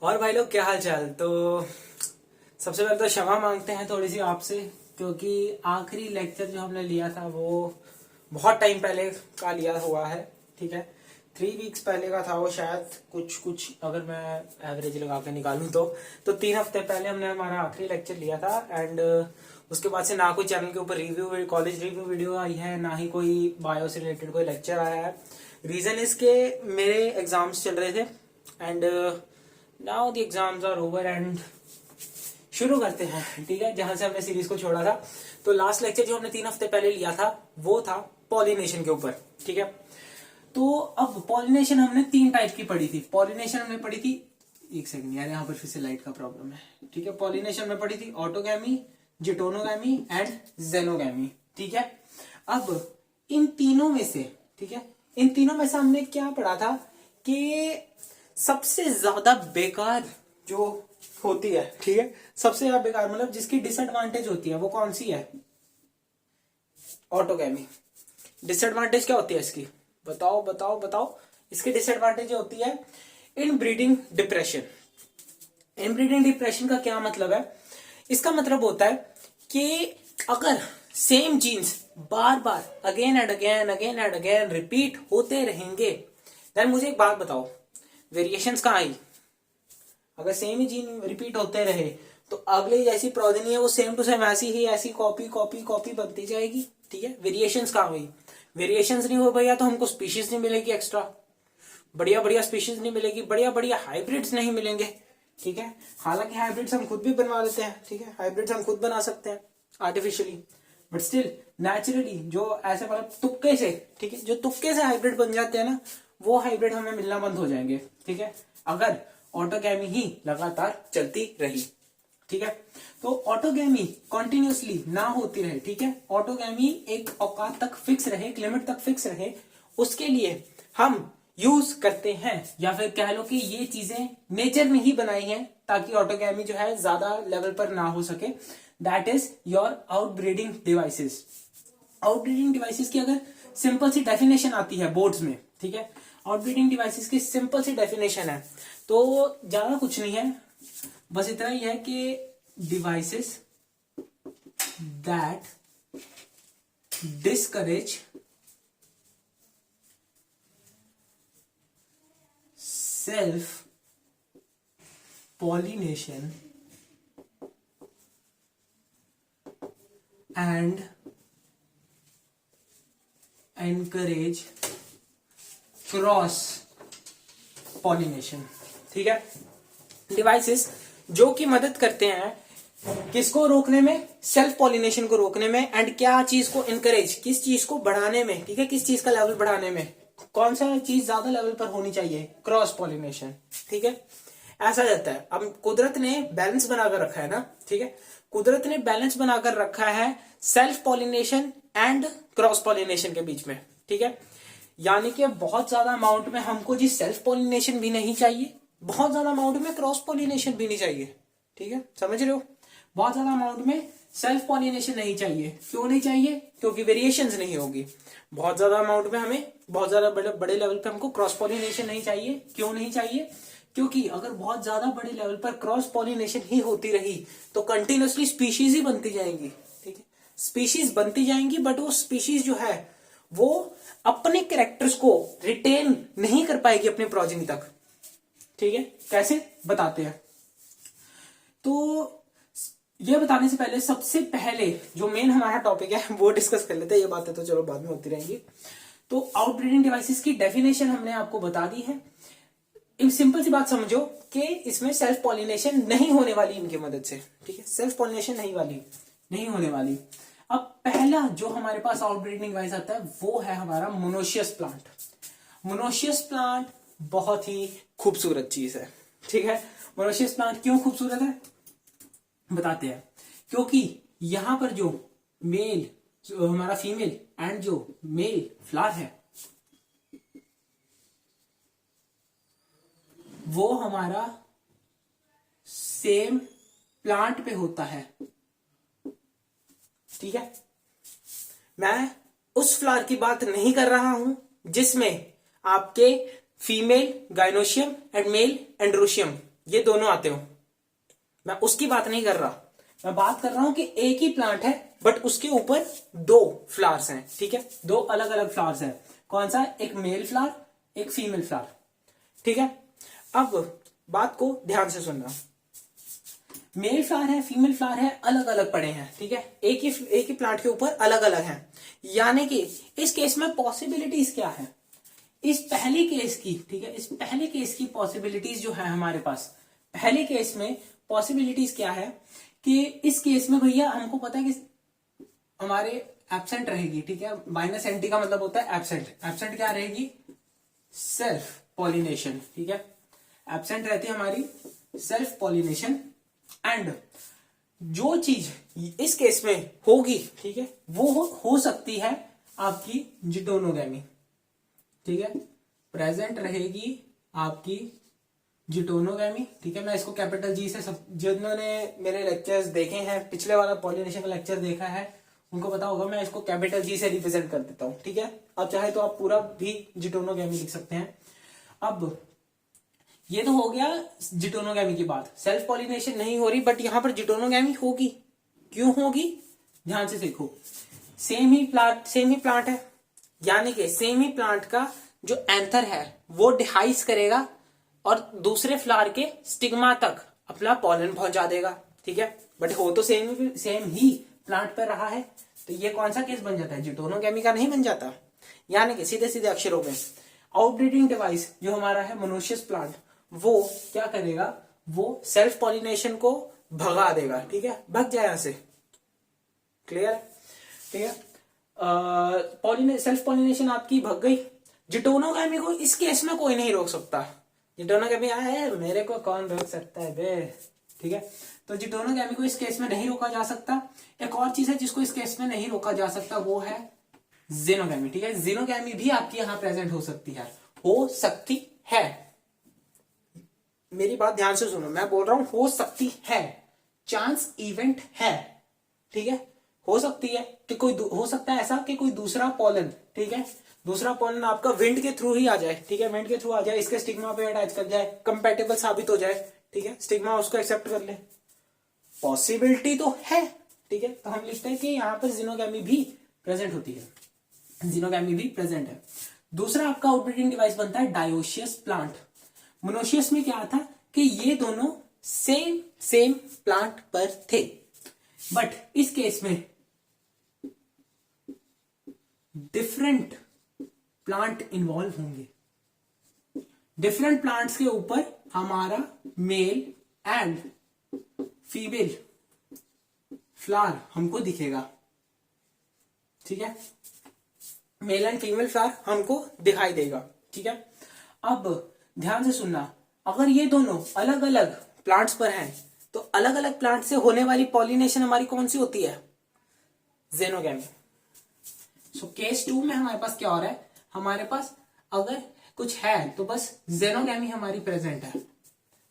और भाई लोग क्या हाल चाल। तो सबसे पहले तो क्षमा मांगते हैं थोड़ी सी आपसे, क्योंकि आखिरी लेक्चर जो हमने लिया था वो बहुत टाइम पहले का लिया हुआ है। ठीक है, 3 वीक्स पहले का था वो शायद, कुछ अगर मैं एवरेज लगा के निकालूं तो 3 हफ्ते पहले हमने हमारा आखिरी लेक्चर लिया था। एंड उसके बाद से ना कोई चैनल के ऊपर रिव्यू, कॉलेज रिव्यू वीडियो आई है, ना ही कोई बायो से रिलेटेड कोई लेक्चर आया है। रीजन इसके मेरे एग्जाम्स चल रहे थे and now the exams are over and शुरू करते हैं। ठीक है, जहां से हमने सीरीज को छोड़ा था। तो लास्ट लेक्चर जो हमने 3 हफ्ते पहले लिया था वो था पॉलिनेशन के ऊपर। ठीक है, तो अब पॉलिनेशन हमने 3 टाइप की पढ़ी थी। पॉलिनेशन हमने पढ़ी थी, एक सेकंड यार, यहाँ पर फिर से लाइट का प्रॉब्लम है। ठीक है, पॉलिनेशन में पढ़ी थी ऑटोगैमी, जिटोनोगैमी एंड जेनोगैमी। ठीक है, अब इन तीनों में से, ठीक है, इन तीनों में से हमने क्या पढ़ा था कि सबसे ज्यादा बेकार जो होती है, ठीक है, सबसे ज्यादा बेकार मतलब जिसकी डिसएडवांटेज होती है वो कौन सी है? ऑटोगैमी। डिसएडवांटेज क्या होती है इसकी? बताओ बताओ बताओ। इसकी डिसएडवांटेज होती है इनब्रीडिंग डिप्रेशन। इनब्रीडिंग डिप्रेशन का क्या मतलब है? इसका मतलब होता है कि अगर सेम जीन्स बार बार अगेन एंड अगेन रिपीट होते रहेंगे, देन मुझे एक बात बताओ, वेरिएशंस कहाँ आई? अगर सेम ही जीन रिपीट होते रहे तो अगले जैसी प्रोजेनी है वो सेम टू सेम ऐसी ही ऐसी कॉपी कॉपी कॉपी बनती जाएगी। ठीक है, वेरिएशंस कहाँ हुई? वेरिएशंस नहीं हो भैया तो हमको स्पीशीज नहीं मिलेगी, एक्स्ट्रा बढ़िया बढ़िया स्पीशीज नहीं मिलेगी, बढ़िया बढ़िया हाइब्रिड्स नहीं मिलेंगे। ठीक है, हालांकि हाइब्रिड्स हम खुद भी बनवा लेते हैं। ठीक है, हाइब्रिड्स हम खुद बना सकते हैं आर्टिफिशियली, बट स्टिल नेचुरली जो ऐसे मतलब तुक्के से, ठीक है, जो तुक्के से हाइब्रिड बन जाते हैं ना, वो हाइब्रिड हमें मिलना बंद हो जाएंगे। ठीक है, अगर ऑटोगैमी ही लगातार चलती रही। ठीक है, तो ऑटोगैमी कंटिन्यूसली ना होती रहे, ठीक है, ऑटोगैमी एक औकात तक फिक्स रहे, एक लिमिट तक फिक्स रहे, उसके लिए हम यूज करते हैं, या फिर कह लो कि ये चीजें नेचर ने ही बनाई हैं ताकि ऑटोगैमी जो है ज्यादा लेवल पर ना हो सके। That is your outbreeding devices. Outbreeding devices की अगर सिंपल सी डेफिनेशन आती है बोर्ड्स में, ठीक है, आउटब्रीडिंग डिवाइसेस की सिंपल सी डेफिनेशन है, तो ज्यादा कुछ नहीं है, बस इतना ही है कि devices that discourage self pollination and encourage cross pollination. ठीक है, डिवाइसेस जो कि मदद करते हैं किसको रोकने में? सेल्फ पॉलिनेशन को रोकने में। एंड क्या चीज को इनकरेज, किस चीज को बढ़ाने में? ठीक है, किस चीज का लेवल बढ़ाने में? कौन सा चीज ज्यादा लेवल पर होनी चाहिए? Cross pollination. ठीक है, ऐसा रहता है। अब कुदरत ने बैलेंस बनाकर रखा है ना, ठीक है, कुदरत ने बैलेंस बनाकर रखा है self pollination and cross pollination के बीच में। ठीक है, यानी कि बहुत ज्यादा अमाउंट में हमको जी सेल्फ पॉलिनेशन भी नहीं चाहिए, बहुत ज्यादा अमाउंट में क्रॉस पॉलिनेशन भी नहीं चाहिए। ठीक है, समझ रहे हो? बहुत ज्यादा अमाउंट में सेल्फ पॉलिनेशन नहीं चाहिए। क्यों नहीं चाहिए? क्योंकि वेरिएशंस नहीं होगी। बहुत ज्यादा अमाउंट में हमें, बहुत ज्यादा बड़े लेवल पे हमको क्रॉस पॉलिनेशन नहीं चाहिए। क्यों नहीं चाहिए? क्योंकि अगर बहुत ज्यादा बड़े लेवल पर क्रॉस पॉलिनेशन ही होती रही तो कंटिन्यूसली स्पीशीज ही बनती जाएंगी। ठीक है, स्पीशीज बनती जाएंगी, बट वो स्पीशीज जो है वो अपने कैरेक्टर्स को रिटेन नहीं कर पाएगी अपने प्रोजेनी तक। ठीक है, कैसे बताते हैं? तो ये बताने से पहले सबसे पहले जो मेन हमारा टॉपिक है वो डिस्कस कर लेते हैं। ये बातें तो चलो बाद में होती रहेंगी। तो आउटब्रीडिंग डिवाइसेस की डेफिनेशन हमने आपको बता दी है। एक सिंपल सी बात समझो कि इसमें सेल्फ पॉलिनेशन नहीं होने वाली इनकी मदद से। ठीक है, सेल्फ पॉलिनेशन नहीं होने वाली। अब पहला जो हमारे पास आउटब्रीडिंग डिवाइस आता है वो है हमारा मोनोशियस प्लांट। मोनोशियस प्लांट बहुत ही खूबसूरत चीज है। ठीक है, मोनोशियस प्लांट क्यों खूबसूरत है बताते हैं। क्योंकि यहां पर जो मेल, जो हमारा फीमेल एंड जो मेल फ्लावर है वो हमारा सेम प्लांट पे होता है। ठीक है, मैं उस फ्लावर की बात नहीं कर रहा हूं जिसमें आपके female gynoecium and male androecium ये दोनों आते हो, मैं उसकी बात नहीं कर रहा, मैं बात कर रहा हूं कि एक ही प्लांट है बट उसके ऊपर दो फ्लावर्स हैं, ठीक है, दो अलग अलग फ्लावर्स हैं। कौन सा? एक मेल फ्लावर, एक फीमेल फ्लावर, ठीक है। अब बात को ध्यान से सुनना, मेल फ्लावर है, फीमेल फ्लावर है, अलग अलग पड़े हैं, ठीक है, एक ही प्लांट के ऊपर अलग अलग हैं। यानी कि इस केस में पॉसिबिलिटीज क्या है, इस पहले केस की, ठीक है, इस पहले केस की पॉसिबिलिटीज जो है हमारे पास, पहले केस में पॉसिबिलिटीज क्या है कि इस केस में भैया हमको पता है कि हमारे एब्सेंट रहेगी, ठीक है, माइनस एंटी का मतलब होता है एब्सेंट, एब्सेंट क्या रहेगी? सेल्फ पॉलिनेशन, ठीक है, एब्सेंट रहती है हमारी सेल्फ पॉलिनेशन। एंड जो चीज इस केस में होगी, ठीक है, वो हो सकती है आपकी जिटोनोगैमी, ठीक है, प्रेजेंट रहेगी आपकी जिटोनोगैमी, ठीक है। मैं इसको कैपिटल जी से, सब जिन्होंने मेरे लेक्चर्स देखे हैं, पिछले वाला पॉलिनेशन का लेक्चर देखा है, उनको पता होगा मैं इसको कैपिटल जी से रिप्रेजेंट कर देता हूं, ठीक है। अब चाहे तो आप पूरा भी जिटोनोगैमी लिख सकते हैं। अब ये तो हो गया जिटोनोगैमी की बात, सेल्फ पॉलिनेशन नहीं हो रही बट यहां पर जिटोनोगैमी होगी। क्यों होगी? ध्यान से देखो, सेम ही प्लांट है, यानी कि सेम ही प्लांट का जो एंथर है वो डिहाइस करेगा और दूसरे फ्लावर के स्टिग्मा तक अपना पॉलन पहुंचा देगा, ठीक है, बट हो तो सेम ही प्लांट पर रहा है, तो ये कौन सा केस बन जाता है? जिटोनोगैमी का नहीं बन जाता। यानी कि सीधे सीधे अक्षरों में आउटब्रीडिंग डिवाइस जो हमारा है मोनोशियस प्लांट, वो क्या करेगा? वो सेल्फ पॉलिनेशन को भगा देगा, ठीक है, भग जाए यहां से। क्लियर? ठीक है, सेल्फ पॉलिनेशन आपकी भग गई। जिटोनोगैमी को इस केस में कोई नहीं रोक सकता। जिटोनोगैमी आया मेरे को कौन रोक सकता है बे, ठीक है। तो जिटोनोगैमी को इस केस में नहीं रोका जा सकता। एक और चीज है जिसको इस केस में नहीं रोका जा सकता, वो है जेनोगैमी, ठीक है। जेनोगैमी भी आपकी यहां प्रेजेंट हो सकती है, मेरी बात ध्यान से सुनो, मैं बोल रहा हूं हो सकती है, चांस इवेंट है, ठीक है। हो सकती है कि हो सकता है ऐसा कि कोई दूसरा पॉलन, ठीक है, दूसरा पॉलन आपका विंड के थ्रू ही आ जाए, ठीक है, विंड के थ्रू आ जाए, इसके स्टिग्मा पे अटैच कर जाए, कंपेटेबल साबित हो जाए, ठीक है, स्टिग्मा उसको एक्सेप्ट कर ले, पॉसिबिलिटी तो है, ठीक है। तो हम लिखते हैं कि यहां पर जिनोगैमी भी प्रेजेंट होती है, जिनोगैमी भी प्रेजेंट है। दूसरा आपका आउटब्रीडिंग डिवाइस बनता है डायोशियस प्लांट। मोनोशियस में क्या था कि ये दोनों सेम प्लांट पर थे, बट इस केस में डिफरेंट प्लांट इन्वॉल्व होंगे। डिफरेंट प्लांट्स के ऊपर हमारा मेल एंड फीमेल फ्लावर हमको दिखेगा, ठीक है, मेल एंड फीमेल फ्लावर हमको दिखाई देगा, ठीक है। अब ध्यान से सुनना, अगर ये दोनों अलग अलग प्लांट्स पर हैं तो अलग अलग प्लांट से होने वाली पॉलिनेशन हमारी कौन सी होती है? जेनोगैमी। सो केस 2 में हमारे पास क्या हो रहा है? हमारे पास अगर कुछ है तो बस जेनोगैमी हमारी प्रेजेंट है,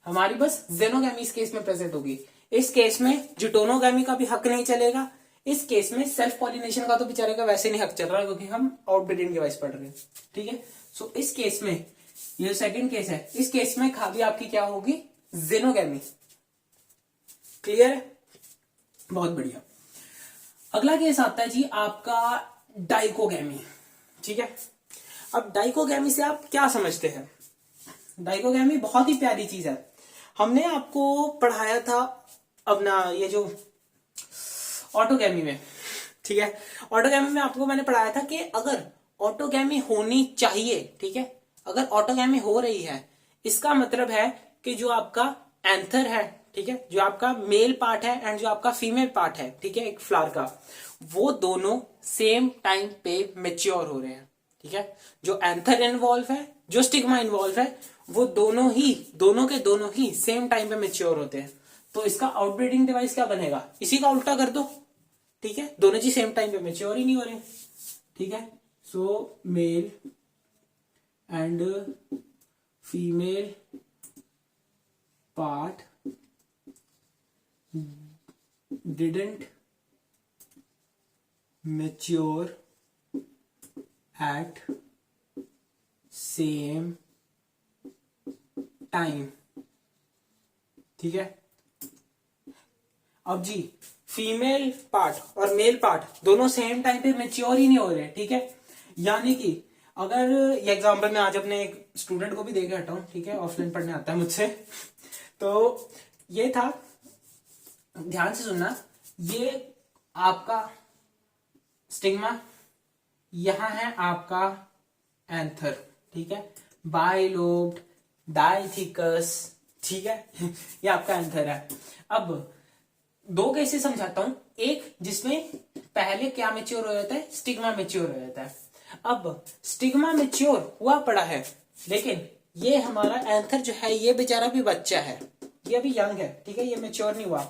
हमारी बस जेनोगैमी इस केस में प्रेजेंट होगी। इस केस में जिटोनोगैमी का भी हक नहीं चलेगा, इस केस में सेल्फ पॉलिनेशन का तो बेचारे का वैसे नहीं हक चल रहा क्योंकि हम आउटब्रीडिंग डिवाइस पढ़ रहे हैं, ठीक है। सो इस केस में, ये सेकंड केस है, इस केस में खाली आपकी क्या होगी? जेनोगैमी। क्लियर है? बहुत बढ़िया। अगला केस आता है जी आपका डाइकोगैमी, ठीक है। अब डाइकोगैमी से आप क्या समझते हैं? डाइकोगैमी बहुत ही प्यारी चीज है, हमने आपको पढ़ाया था अपना ये जो ऑटोगैमी में, ठीक है, ऑटोगैमी में आपको मैंने पढ़ाया था कि अगर ऑटोगैमी होनी चाहिए, ठीक है, अगर ऑटोगैमी हो रही है इसका मतलब है कि जो आपका एंथर है, ठीक है, जो आपका मेल पार्ट है एंड जो आपका फीमेल पार्ट है, ठीक है, एक फ्लावर का, वो दोनों सेम टाइम पे मेच्योर हो रहे हैं, ठीक है। जो एंथर इन्वॉल्व है, जो स्टिग्मा इन्वॉल्व है, वो दोनों के दोनों ही सेम टाइम पे मेच्योर होते हैं। तो इसका आउटब्रीडिंग डिवाइस क्या बनेगा? इसी का उल्टा कर दो, ठीक है, दोनों जी सेम टाइम पे मेच्योर ही नहीं हो रहे, ठीक है। So male and female part didn't mature at same time, ठीक है। अब जी फीमेल पार्ट और मेल पार्ट दोनों सेम टाइम पे मेच्योर ही नहीं हो रहे, ठीक है। यानी कि अगर ये एग्जाम्पल मैं आज अपने एक स्टूडेंट को भी दे के हटा हूं, ठीक है, ऑफलाइन पढ़ने आता है मुझसे, तो ये था, ध्यान से सुनना, ये आपका स्टिग्मा, यहां है आपका एंथर, ठीक है, बाइलोब्ड, डाइथिकस, ठीक है, ये आपका एंथर है। अब दो केसेस समझाता हूं, एक जिसमें पहले क्या मेच्योर हो जाता है, स्टिग्मा मेच्योर हो जाता है। अब स्टिग्मा मेच्योर हुआ पड़ा है, लेकिन ये हमारा एंथर जो है ये बेचारा भी बच्चा है, ये अभी यंग है, ठीक है, ये मेच्योर नहीं हुआ।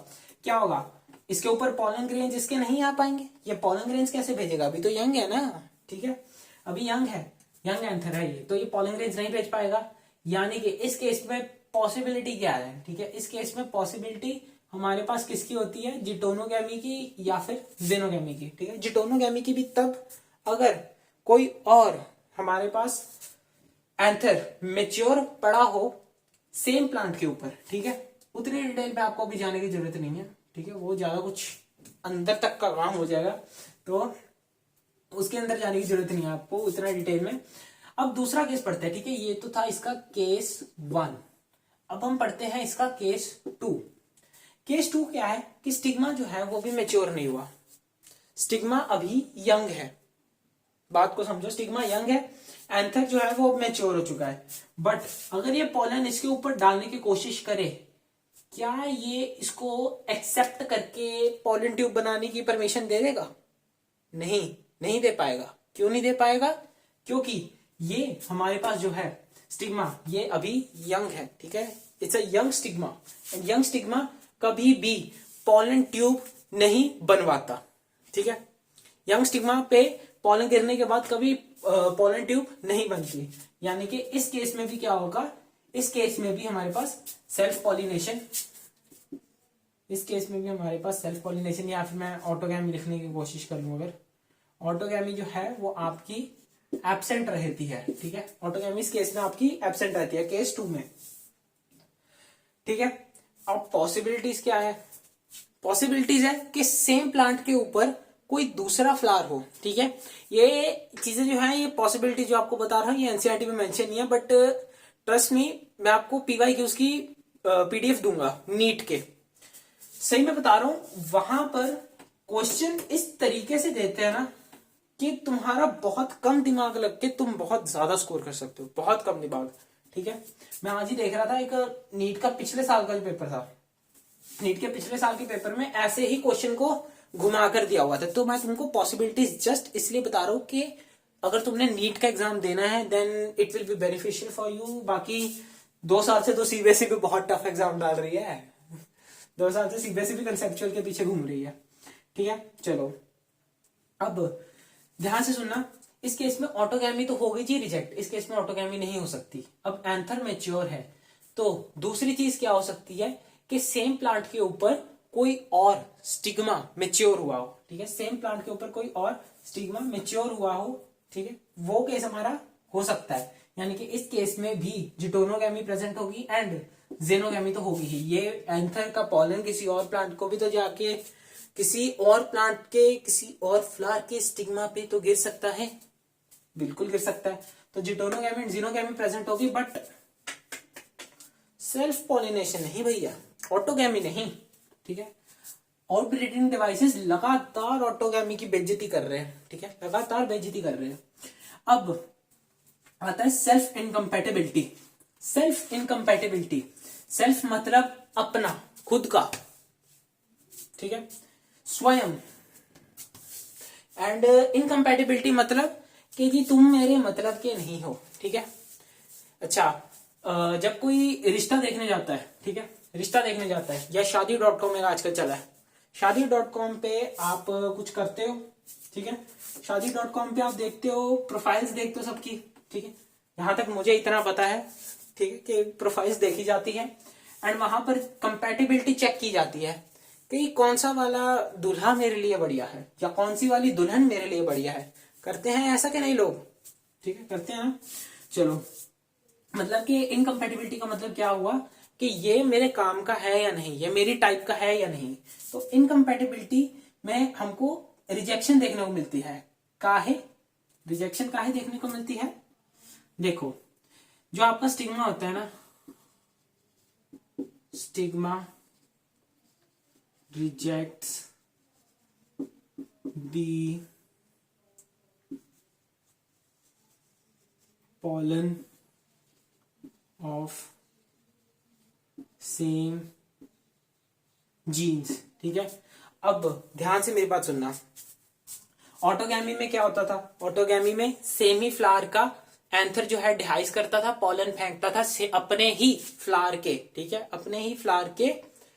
क्या होगा, इसके ऊपर पॉलन ग्रेन्स इसके नहीं आ पाएंगे, ये पॉलन ग्रेन्स कैसे भेजेगा, अभी तो यंग है ना, ठीक है, अभी यंग है, यंग एंथर है ये, तो ये पॉलन ग्रेन्स नहीं भेज पाएगा। यानी कि इस केस में पॉसिबिलिटी क्या है, ठीक है, इस केस में पॉसिबिलिटी हमारे पास किसकी होती है, जिटोनोगैमी की या फिर जेनोगैमी की, ठीक है। जिटोनोगैमी की भी तब अगर कोई और हमारे पास एंथर मेच्योर पड़ा हो सेम प्लांट के ऊपर, ठीक है, उतनी डिटेल में आपको अभी जाने की जरूरत नहीं है, ठीक है, वो ज्यादा कुछ अंदर तक का काम हो जाएगा, तो उसके अंदर जाने की जरूरत नहीं है आपको उतना डिटेल में। अब दूसरा केस पढ़ते हैं, ठीक है, ये तो था इसका केस 1। अब हम पढ़ते हैं इसका केस 2। केस 2 क्या है कि स्टिग्मा जो है वो भी मेच्योर नहीं हुआ, स्टिग्मा अभी यंग है, बात को समझो, स्टिग्मा यंग है, एंथर जो है वो मेच्योर हो चुका है, बट अगर ये पॉलन इसके ऊपर डालने की कोशिश करे, क्या ये इसको एक्सेप्ट करके पॉलन ट्यूब बनाने की परमिशन दे देगा? नहीं, नहीं दे पाएगा। क्यों नहीं दे पाएगा? क्योंकि ये हमारे पास जो है स्टिग्मा ये अभी यंग है, ठीक है, it's a young stigma, and young stigma कभी भी पॉलन ट्यूब नहीं बनवाता, ठीक है, यंग स्टिग्मा पे पॉलन गिरने के बाद कभी पॉलन ट्यूब नहीं बनती। यानी कि इस केस में भी क्या होगा, इस केस में भी हमारे पास सेल्फ पॉलिनेशन, इस केस में भी हमारे पास सेल्फ पॉलिनेशन, या फिर मैं ऑटोगैमी लिखने की कोशिश कर लूं, अगर ऑटोगैमी जो है वो आपकी एब्सेंट रहती है, ठीक है, ऑटोगैमी इस केस में आपकी एब्सेंट रहती है केस 2 में, ठीक है। अब पॉसिबिलिटीज क्या है, पॉसिबिलिटीज है कि सेम प्लांट के ऊपर कोई दूसरा फ्लावर हो, ठीक है, ये चीजें जो है, ये पॉसिबिलिटी जो आपको बता रहा हूं ये एनसीईआरटी में मेंशन नहीं है, बट ट्रस्ट मी, मैं आपको पीवाईक्यूज की पीडीएफ दूंगा नीट के, सही में बता रहा हूं, वहां पर क्वेश्चन इस तरीके से देते हैं ना कि तुम्हारा बहुत कम दिमाग लग के तुम बहुत ज्यादा स्कोर कर सकते हो, बहुत कम दिमाग, ठीक है। मैं आज ही देख रहा था एक नीट का पिछले साल का जो पेपर था, नीट के पिछले साल के पेपर में ऐसे ही क्वेश्चन को घुमा कर दिया हुआ था, तो मैं तुमको पॉसिबिलिटीज जस्ट इसलिए बता रहा हूं कि अगर तुमने नीट का एग्जाम देना है then it will be beneficial for you. बाकी 2 साल से तो सीबीएसई भी बहुत टफ एग्जाम डाल रही है, 2 साल से सीबीएसई भी कंसेप्चुअल के पीछे घूम रही है, ठीक है। चलो अब ध्यान से सुनना, इस केस में ऑटोगैमी तो हो गई जी रिजेक्ट, इस केस में ऑटोगैमी नहीं हो सकती। अब एंथर मैच्योर है, तो दूसरी चीज क्या हो सकती है कि सेम प्लांट के ऊपर कोई और स्टिग्मा मेच्योर हुआ हो, ठीक है, सेम प्लांट के ऊपर कोई और स्टिग्मा मेच्योर हुआ हो, ठीक है, वो केस हमारा हो सकता है। यानी कि इस केस में भी जिटोनोगैमी प्रेजेंट होगी एंड जेनोगैमी तो होगी ही। ये एंथर का पॉलन किसी और प्लांट को भी तो जाके किसी और प्लांट के किसी और फ्लावर के स्टिग्मा पे तो गिर सकता है, बिल्कुल गिर सकता है। तो जिटोनोगैमी एंड जीनोगैमी प्रेजेंट होगी, बट सेल्फ पॉलिनेशन नहीं भैया, ऑटोगैमी नहीं, ठीक है। और ब्रीडिंग डिवाइसेस लगातार ऑटोगैमी की बेइज्जती कर रहे हैं, ठीक है, लगातार बेइज्जती कर रहे हैं। अब आता है self incompatibility. Self incompatibility, self मतलब अपना, खुद का, ठीक है, स्वयं, एंड इनकम्पैटिबिलिटी मतलब कि जी तुम मेरे मतलब के नहीं हो, ठीक है। अच्छा, जब कोई रिश्ता देखने जाता है, ठीक है, रिश्ता देखने जाता है, या शादी.com मेरा आजकल चला है, शादी.com पे आप कुछ करते हो, ठीक है, शादी.com पे आप देखते हो, प्रोफाइल्स देखते हो सबकी, ठीक है, यहां तक मुझे इतना पता है, ठीक है, कि प्रोफाइल्स देखी जाती है एंड वहां पर कंपैटिबिलिटी चेक की जाती है कि कौन सा वाला दूल्हा मेरे लिए बढ़िया है या कौन सी वाली दुल्हन मेरे लिए बढ़िया है। करते हैं ऐसा कि नहीं लोग, ठीक है, करते हैं ना। चलो मतलब कि इनकम्पेटिबिलिटी का मतलब क्या हुआ कि ये मेरे काम का है या नहीं, ये मेरी टाइप का है या नहीं। तो इनकम्पेटिबिलिटी में हमको रिजेक्शन देखने को मिलती है। काहे रिजेक्शन काहे देखने को मिलती है? देखो, जो आपका स्टिग्मा होता है ना, stigma rejects the pollen of same genes। ठीक है, अब ध्यान से मेरी बात सुनना। ऑटोगैमी में क्या होता था? ऑटोगैमी में सेम ही फ्लावर का एंथर जो है डिहाइस करता था, पॉलन फेंकता था से अपने ही फ्लावर के, ठीक है, अपने ही फ्लावर के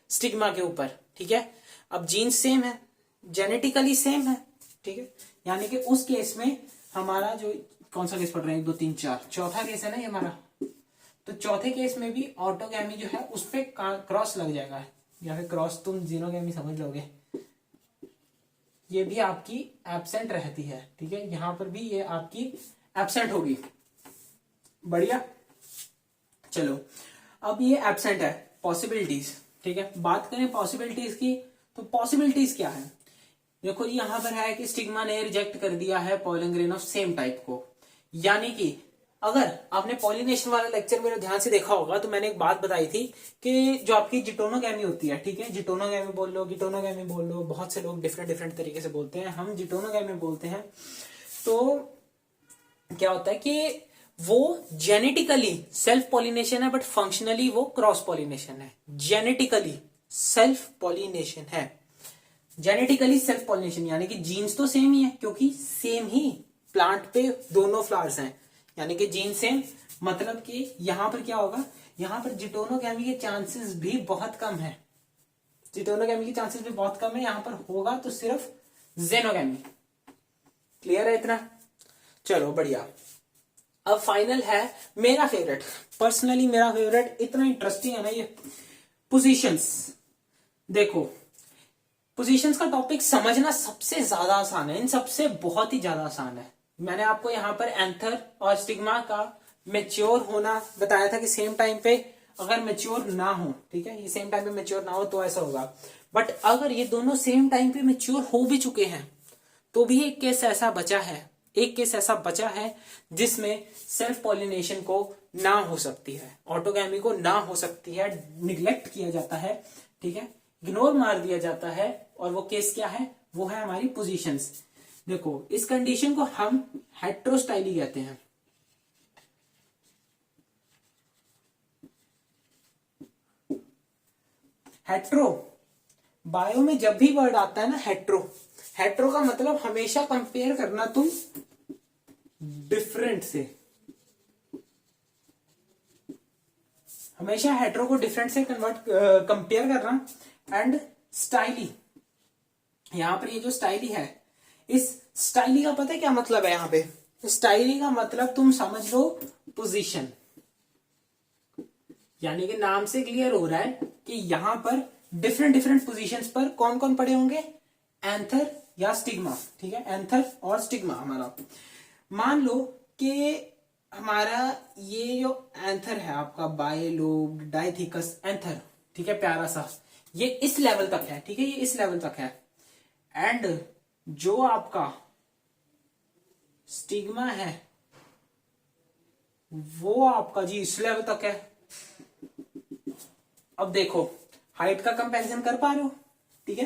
स्टिग्मा के ऊपर। ठीक है, अब जीन्स सेम है, जेनेटिकली सेम है। ठीक है, यानी कि उस केस में हमारा जो कौन सा केस पढ़ रहे हैं, 1 2 3 4, चौथा केस है ना ये हमारा। तो चौथे केस में भी ऑटोगैमी जो है उस पर क्रॉस लग जाएगा, या फिर क्रॉस तुम जीनोगैमी समझ लोगे। ये भी आपकी एब्सेंट रहती है। ठीक है, यहां पर भी ये आपकी एब्सेंट होगी। बढ़िया, चलो अब ये एब्सेंट है। पॉसिबिलिटीज, ठीक है, बात करें पॉसिबिलिटीज की, तो पॉसिबिलिटीज क्या है? देखो यहां पर है कि स्टिग्मा ने रिजेक्ट कर दिया है pollen grain of same type को। यानी कि अगर आपने पॉलिनेशन वाला लेक्चर मेरे ध्यान से देखा होगा तो मैंने एक बात बताई थी कि जो आपकी जिटोनोगैमी होती है, ठीक है, जिटोनोगैमी बोल लो, गिटोनोगैमी बोल लो, बहुत से लोग डिफरेंट डिफरेंट तरीके से बोलते हैं, हम जिटोनोगैमी बोलते हैं। तो क्या होता है कि वो जेनेटिकली सेल्फ पॉलिनेशन है बट फंक्शनली वो क्रॉस पॉलिनेशन है। जेनेटिकली सेल्फ पॉलिनेशन है, जेनेटिकली सेल्फ पॉलिनेशन, यानी कि जीन्स तो सेम ही है क्योंकि सेम ही प्लांट पे दोनों फ्लावर्स हैं, यानी कि जीन सेम। मतलब कि यहां पर क्या होगा, यहां पर जिटोनोगैमी के चांसेस भी बहुत कम है, जिटोनोगैमी के चांसेस भी बहुत कम है। यहां पर होगा तो सिर्फ जेनोगैमी। क्लियर है इतना? चलो बढ़िया। अब फाइनल है मेरा फेवरेट, पर्सनली मेरा फेवरेट, इतना इंटरेस्टिंग है ना ये, पोजीशंस। देखो पोजीशंस का टॉपिक समझना सबसे ज्यादा आसान है, इन सबसे बहुत ही ज्यादा आसान है। मैंने आपको यहाँ पर एंथर और स्टिग्मा का मेच्योर होना बताया था कि सेम टाइम पे अगर मेच्योर ना हो, ठीक है, ये सेम टाइम पे मेच्योर ना हो तो ऐसा होगा। बट अगर ये दोनों सेम टाइम पे मेच्योर हो भी चुके हैं तो भी एक केस ऐसा बचा है, एक केस ऐसा बचा है जिसमें सेल्फ पॉलिनेशन को ना हो सकती है, ऑटोगैमी को ना हो सकती है, निग्लेक्ट किया जाता है, ठीक है, इग्नोर मार दिया जाता है। और वो केस क्या है? वो है हमारी पोजीशंस। देखो इस कंडीशन को हम हेट्रोस्टाइली कहते हैं। हेट्रो, बायो में जब भी वर्ड आता है ना हेट्रो, हेट्रो का मतलब हमेशा कंपेयर करना तुम डिफरेंट से, हमेशा हेट्रो को डिफरेंट से कंपेयर करना। एंड स्टाइली, यहां पर ये जो स्टाइली है, इस स्टाइली का पता है क्या मतलब है? यहां पे स्टाइली का मतलब तुम समझ लो पोजीशन, यानी कि नाम से क्लियर हो रहा है कि यहां पर डिफरेंट डिफरेंट पोजीशंस पर कौन कौन पड़े होंगे? एंथर या स्टिग्मा। ठीक है, एंथर और स्टिग्मा हमारा। मान लो कि हमारा ये जो एंथर है आपका बायलोब डाइथिकस एंथर, ठीक है, प्यारा सा, ये इस लेवल तक है, ठीक है, ये इस लेवल तक है। एंड जो आपका स्टिग्मा है वो आपका जी इस लेवल तक है। अब देखो हाइट का कंपैरिजन कर पा रहे हो? ठीक है,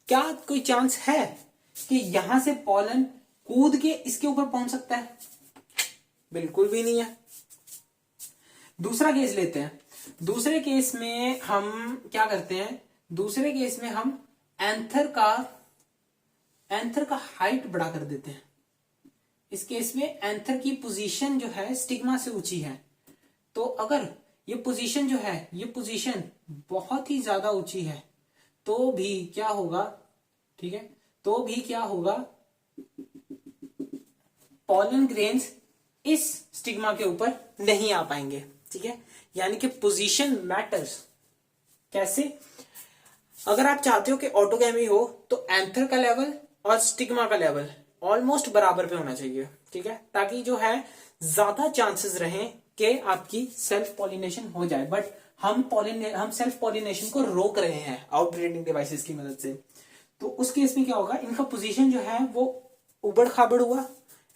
क्या कोई चांस है कि यहां से पॉलन कूद के इसके ऊपर पहुंच सकता है? बिल्कुल भी नहीं है। दूसरा केस लेते हैं। दूसरे केस में हम क्या करते हैं? दूसरे केस में हम एंथर का हाइट बढ़ा कर देते हैं। इस केस में एंथर की पोजीशन जो है स्टिग्मा से ऊंची है, तो अगर ये पोजीशन जो है, ये पोजीशन बहुत ही ज्यादा ऊंची है तो भी क्या होगा? ठीक है, तो भी क्या होगा? पॉलन ग्रेन्स इस स्टिग्मा के ऊपर नहीं आ पाएंगे। ठीक है, यानी कि पोजीशन मैटर्स। कैसे? अगर आप चाहते हो कि ऑटोगैमी हो तो एंथर का लेवल और स्टिग्मा का लेवल ऑलमोस्ट बराबर पे होना चाहिए। ठीक है, ताकि जो है ज्यादा चांसेस रहें कि आपकी सेल्फ पॉलिनेशन हो जाए, बट हम सेल्फ पॉलिनेशन को रोक रहे हैं आउटब्रीडिंग डिवाइसेस की मदद से। तो उस केस में क्या होगा, इनका पोजीशन जो है वो उबड़ खाबड़ हुआ,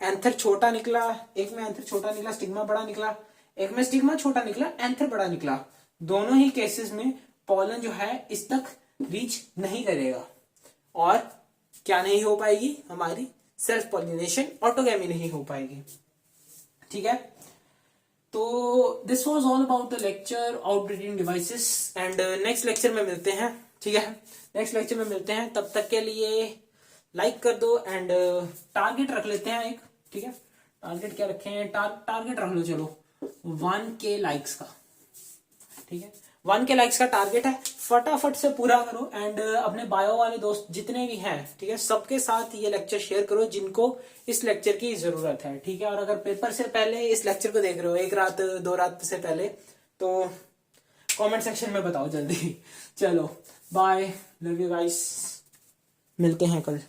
एंथर छोटा निकला, एक में एंथर छोटा निकला, स्टिग्मा बड़ा निकला, एक में स्टिग्मा छोटा निकला, एंथर बड़ा निकला। दोनों ही केसेस में पॉलन जो है इस तक रीच नहीं करेगा और क्या नहीं हो पाएगी, हमारी सेल्फ पॉलिनेशन, ऑटोगैमी नहीं हो पाएगी। ठीक है, तो this was all about the lecture outbreeding devices and next lecture में मिलते हैं। ठीक है, नेक्स्ट लेक्चर में मिलते हैं, तब तक के लिए लाइक कर दो एंड टारगेट रख लेते हैं एक। ठीक है, टारगेट क्या रखें, टारगेट रख लो चलो 1K लाइक्स का। ठीक है, 1K लाइक्स का टारगेट है, फटाफट से पूरा करो एंड अपने बायो वाले दोस्त जितने भी हैं, ठीक है, सबके साथ ये लेक्चर शेयर करो जिनको इस लेक्चर की जरूरत है। ठीक है, और अगर पेपर से पहले इस लेक्चर को देख रहे हो, 1 रात 2 रात से पहले, तो कमेंट सेक्शन में बताओ जल्दी। चलो बाय, लव यू गाइस, मिलते हैं कल।